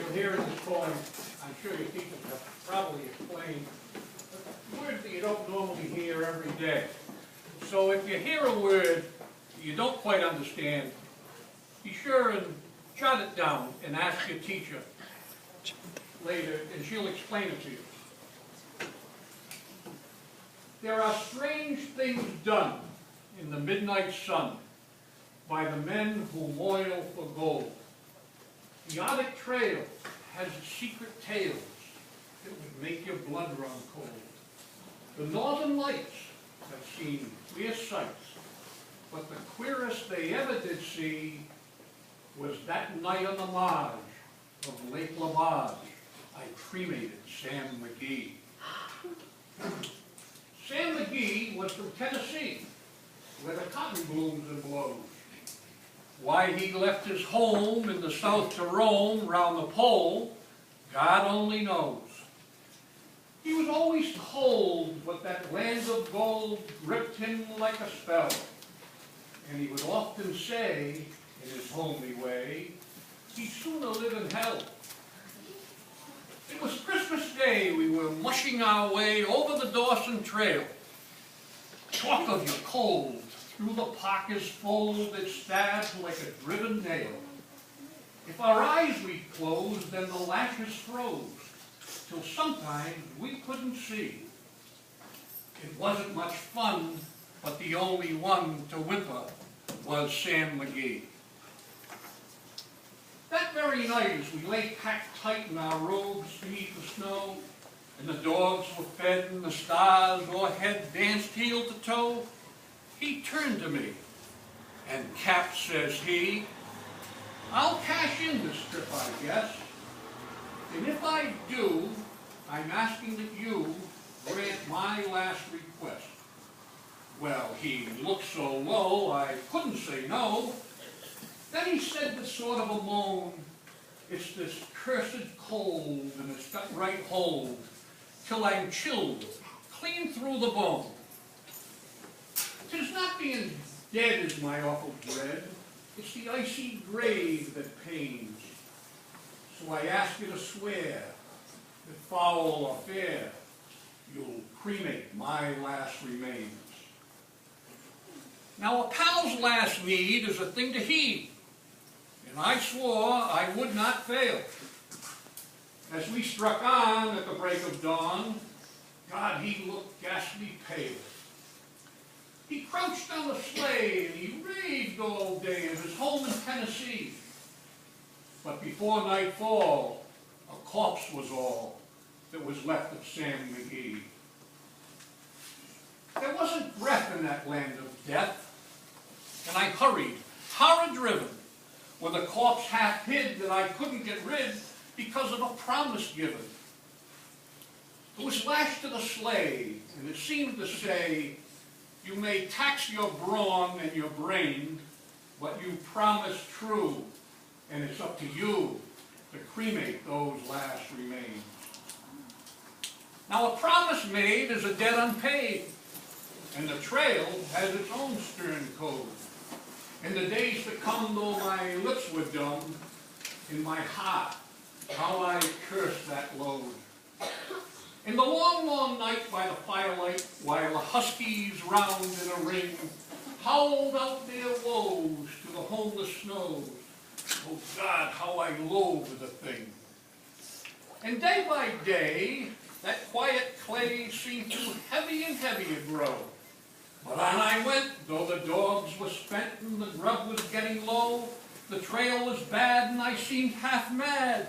you'll hear in this poem, I'm sure your teachers have probably explained, words that you don't normally hear every day. So if you hear a word you don't quite understand, be sure and jot it down and ask your teacher later, and she'll explain it to you. There are strange things done in the midnight sun by the men who moil for gold. The Arctic Trail has secret tales that would make your blood run cold. The Northern Lights have seen queer sights, but the queerest they ever did see was that night on the marge of Lake Lavage. I cremated Sam McGee. Sam McGee was from Tennessee, where the cotton blooms and blows. Why he left his home in the south to roam round the pole, God only knows. He was always told what that land of gold gripped him like a spell. And he would often say, in his homely way, he'd sooner live in hell. It was Christmas Day. We were mushing our way over the Dawson Trail. Talk of your cold, through the parka's fold that stabbed like a driven nail. If our eyes we'd closed, then the lashes froze, till sometimes we couldn't see. It wasn't much fun, but the only one to whimper was Sam McGee. That very night, as we lay packed tight in our robes beneath the snow, and the dogs were fed and the stars o'erhead danced heel to toe, he turned to me, and Cap, says he, I'll cash in this trip, I guess. And if I do, I'm asking that you grant my last request. Well, he looked so low, I couldn't say no. Then he said with sort of a moan, it's this cursed cold, and it's got right hold, till I'm chilled clean through the bone. 'Tis not being dead is my awful dread, it's the icy grave that pains. So I ask you to swear that foul or fair, you'll cremate my last remains. Now a pal's last need is a thing to heed, and I swore I would not fail. As we struck on at the break of dawn, God, he looked ghastly pale. He crouched on the sleigh and he raved all day of his home in Tennessee. But before nightfall, a corpse was all that was left of Sam McGee. There wasn't breath in that land of death, and I hurried, horror-driven, with a corpse half hid that I couldn't get rid because of a promise given. It was lashed to the sleigh, and it seemed to say, you may tax your brawn and your brain, but you promise true, and it's up to you to cremate those last remains. Now a promise made is a debt unpaid, and the trail has its own stern code. In the days to come, though my lips were dumb, in my heart, how I cursed that load. In the long, long night by the firelight, while the huskies round in a ring howled out their woes to the homeless snows, oh God, how I loathed the thing. And day by day, that quiet clay seemed to heavy and heavier grow. But on I went, though the dogs were spent and the grub was getting low. The trail was bad and I seemed half mad.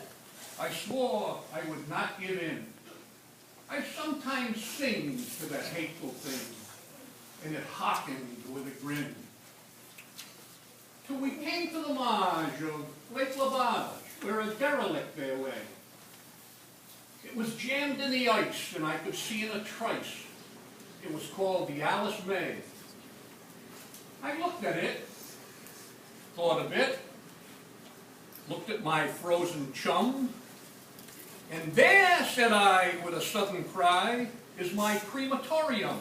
I swore I would not give in. I sometimes sing to the hateful thing, and it hearkened with a grin. Till we came to the marge of Lake Lavage, where a derelict there lay. It was jammed in the ice, and I could see in a trice. It was called the Alice May. I looked at it, thought a bit, looked at my frozen chum, and there, said I with a sudden cry, is my crematorium.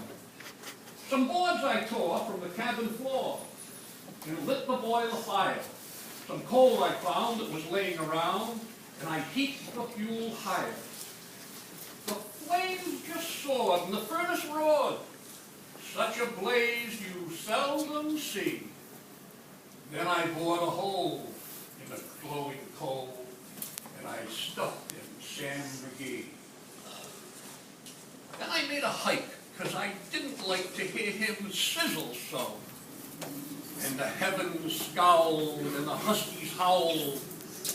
Some boards I tore from the cabin floor and lit the boiler fire. Some coal I found that was laying around, and I heaped the fuel higher. The flames just soared, and the furnace roared. Such a blaze you seldom see. Then I bored a hole in the glowing coal, and I stuffed in Sam McGee. Then I made a hike, 'cause I didn't like to hear him sizzle so. And the heavens scowled, and the huskies howled,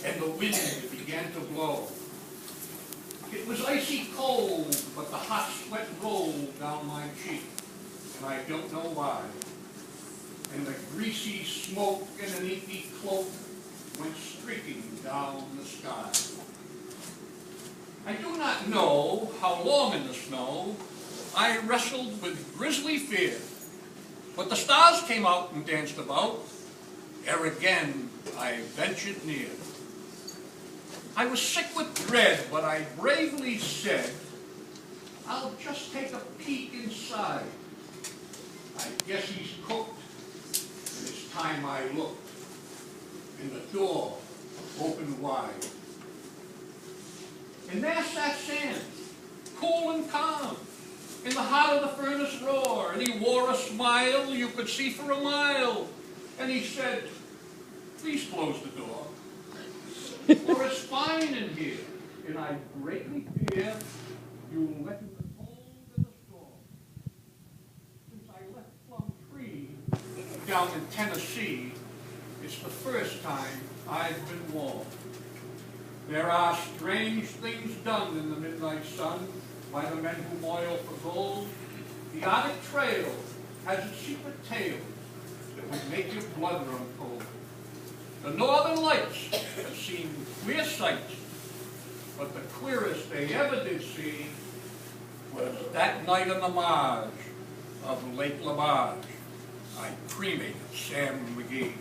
and the wind began to blow. It was icy cold, but the hot sweat rolled down my cheek, and I don't know why. And the greasy smoke in an inky cloak went streaking down the sky. I do not know how long in the snow I wrestled with grisly fear, but the stars came out and danced about, ere again I ventured near. I was sick with dread, but I bravely said, I'll just take a peek inside. I guess he's cooked, and it's time I looked, and the door opened wide. And there sat Sam, cool and calm, in the heart of the furnace roar, and he wore a smile you could see for a mile. And he said, please close the door, for it's fine in here, and I greatly fear you'll let in the cold and the storm. Since I left Plum Tree down in Tennessee, it's the first time I've been warm. There are strange things done in the midnight sun by the men who moil for gold. The Arctic Trail has its secret tales that would make your blood run cold. The Northern Lights have seen queer sights, but the queerest they ever did see was that night on the marge of Lake Lavage. I cremated Sam McGee.